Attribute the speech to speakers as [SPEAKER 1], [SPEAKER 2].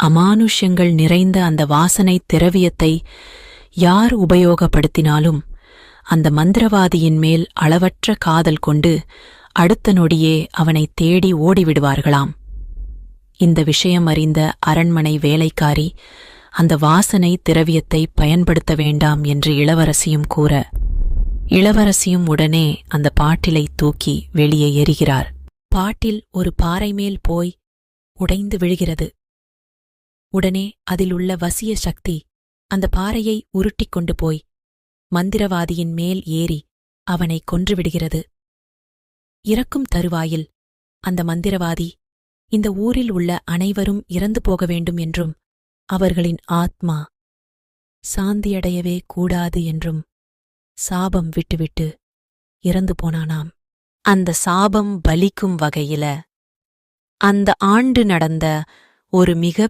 [SPEAKER 1] அமானுஷ்யங்கள் நிறைந்த அந்த வாசனைத் திரவியத்தை யார் உபயோகப்படுத்தினாலும் அந்த மந்திரவாதியின் மேல் அளவற்ற காதல் கொண்டு அடுத்த நொடியே அவனைத் தேடி ஓடிவிடுவார்களாம். இந்த விஷயம் அறிந்த அரண்மனை வேலைக்காரி அந்த வாசனை திரவியத்தை பயன்படுத்த வேண்டாம் என்று இளவரசியும் கூற, இளவரசியும் உடனே அந்த பாட்டிலை தூக்கி வெளியே எறிகிறார். பாட்டில் ஒரு பாறை மேல் போய் உடைந்து விழுகிறது. உடனே அதிலுள்ள வசிய சக்தி அந்த பாறையை உருட்டிக் கொண்டு போய் மந்திரவாதியின் மேல் ஏறி அவனை கொன்றுவிடுகிறது. இறக்கும் தருவாயில் அந்த மந்திரவாதி இந்த ஊரில் உள்ள அனைவரும் இறந்து போக வேண்டும் என்றும் அவர்களின் ஆத்மா சாந்தியடையவே கூடாது என்றும் சாபம் விட்டுவிட்டு இறந்து போனானாம். அந்த சாபம் பலிக்கும் வகையில அந்த ஆண்டு நடந்த ஒரு மிக